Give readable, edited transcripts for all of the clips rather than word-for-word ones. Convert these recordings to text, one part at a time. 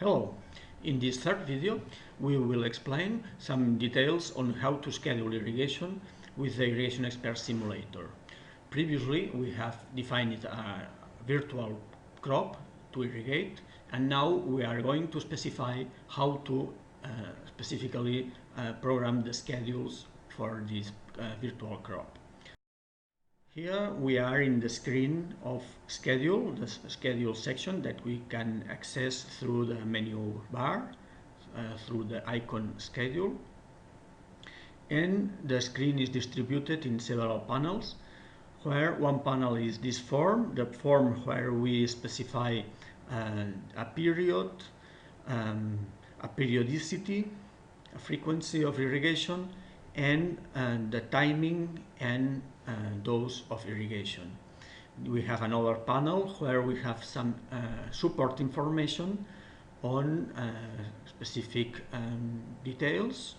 Hello, in this third video we will explain some details on how to schedule irrigation with the Irrigation Expert Simulator. Previously we have defined a virtual crop to irrigate, and now we are going to specify how to specifically program the schedules for this virtual crop. Here we are in the screen of schedule, the schedule section that we can access through the menu bar, through the icon schedule. And the screen is distributed in several panels, where one panel is this form, the form where we specify a period, a periodicity, a frequency of irrigation, and the timing and dose of irrigation. We have another panel where we have some support information on specific details,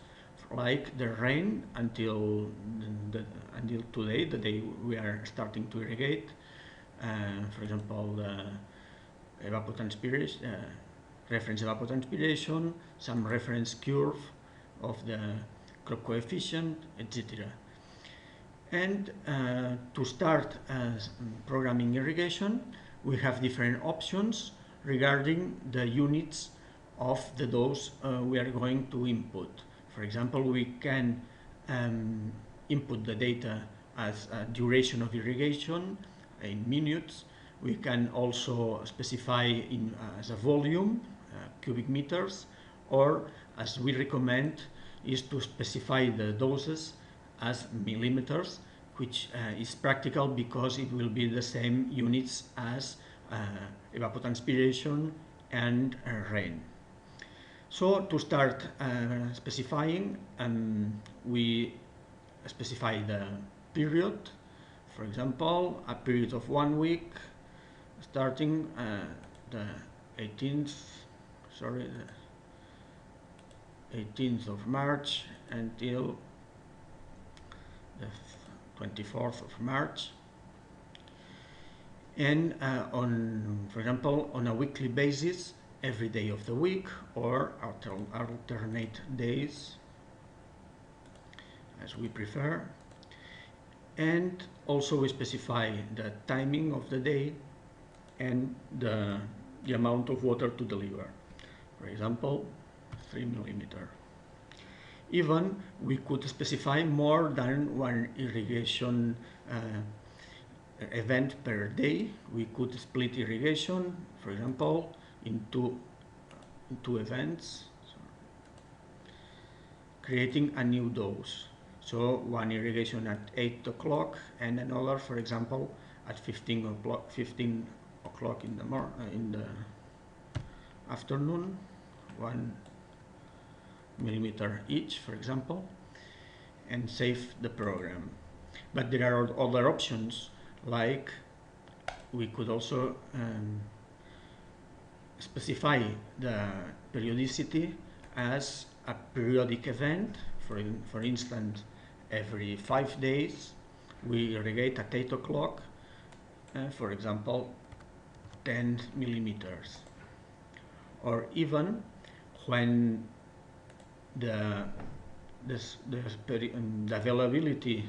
like the rain until today, the day we are starting to irrigate. For example, the evapotranspiration, reference evapotranspiration, some reference curve of the crop coefficient, etc. And to start programming irrigation, we have different options regarding the units of the dose we are going to input. For example, we can input the data as a duration of irrigation in minutes. We can also specify as a volume, cubic meters, or as we recommend is to specify the doses as millimeters, which is practical because it will be the same units as evapotranspiration and rain. So to start specifying, we specify the period. For example, a period of 1 week, starting the 18th of March until the 24th of March. And for example, on a weekly basis, every day of the week, or alternate days, as we prefer. And also we specify the timing of the day and the amount of water to deliver. For example, 3 millimeter. Even we could specify more than one irrigation event per day. We could split irrigation, for example, into two events, creating a new dose. So one irrigation at 8 o'clock and another, for example, at 15 o'clock in the afternoon, 1 millimeter each, for example, and save the program. But there are other options, like we could also specify the periodicity as a periodic event. For instance, every 5 days we irrigate at 8 o'clock, for example, 10 millimeters. Or even when the availability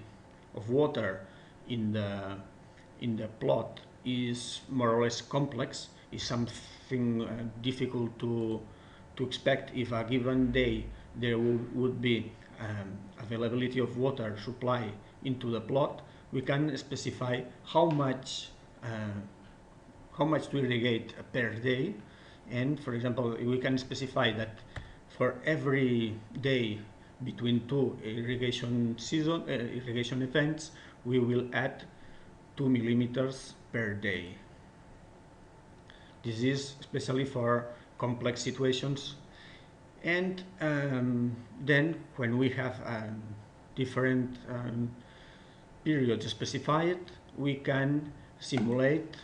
of water in the plot is more or less complex, is something difficult to expect. If a given day there would be availability of water supply into the plot, we can specify how much to irrigate per day. And for example, we can specify that for every day between two irrigation events, we will add 2 millimeters per day. This is especially for complex situations. And then when we have different periods specified, we can simulate.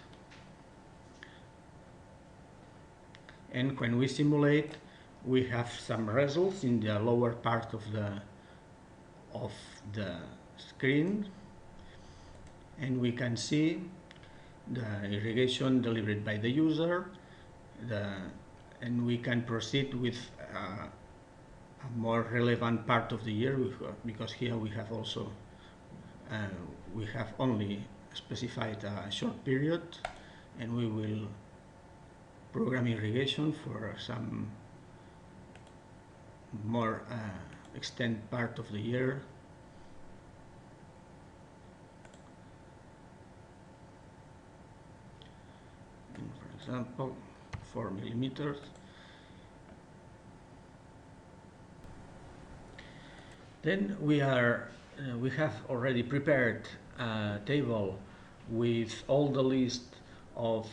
And when we simulate, we have some results in the lower part of the screen, and we can see the irrigation delivered by the user, and we can proceed with a more relevant part of the year, because here we have also we have only specified a short period, and we will program irrigation for some more extended part of the year. And for example, 4 millimeters. Then we have already prepared a table with all the list of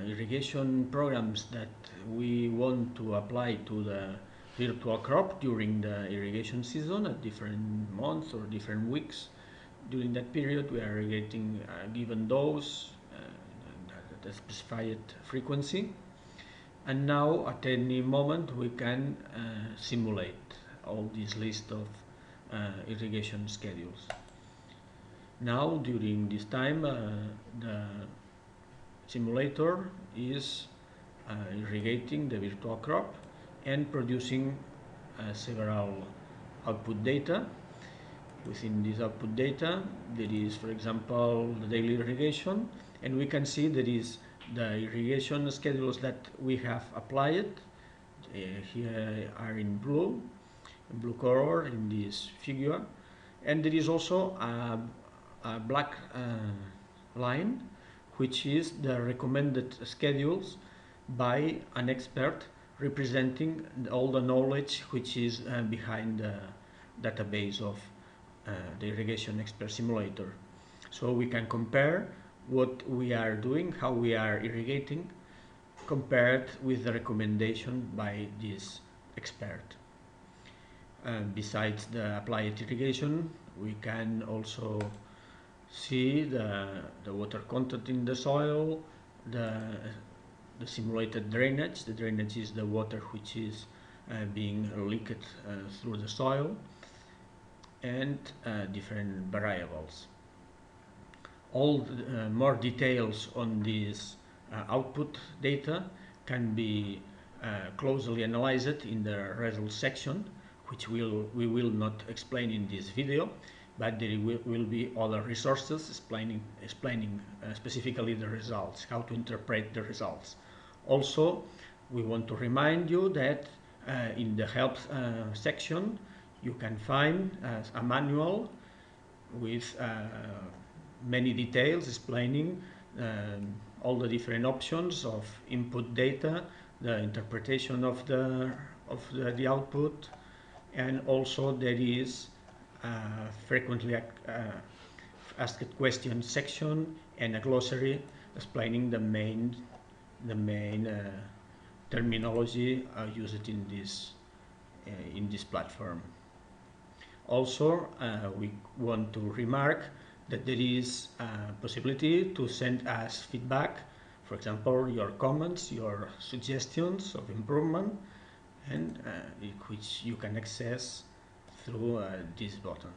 irrigation programs that we want to apply to the virtual crop during the irrigation season at different months or different weeks. During that period, we are irrigating a given dose at a specified frequency. And now, at any moment, we can simulate all this list of irrigation schedules. Now, during this time, the simulator is irrigating the virtual crop and producing several output data. Within this output data, there is, for example, the daily irrigation, and we can see there is the irrigation schedules that we have applied. Here are in blue color in this figure, and there is also a black line, which is the recommended schedules by an expert representing all the knowledge which is behind the database of the irrigation expert simulator. So we can compare what we are doing, how we are irrigating, compared with the recommendation by this expert. Besides the applied irrigation, we can also see the water content in the soil, the simulated drainage. The drainage is the water which is being leaked through the soil, and different variables. All more details on this output data can be closely analyzed in the results section, which we will not explain in this video, but there will be other resources explaining specifically the results, how to interpret the results. Also, we want to remind you that in the help section you can find a manual with many details explaining all the different options of input data, the interpretation of the output, and also there is a frequently asked questions section and a glossary explaining the main terminology used in this platform. Also, we want to remark that there is a possibility to send us feedback, for example, your comments, your suggestions of improvement, and which you can access through this button.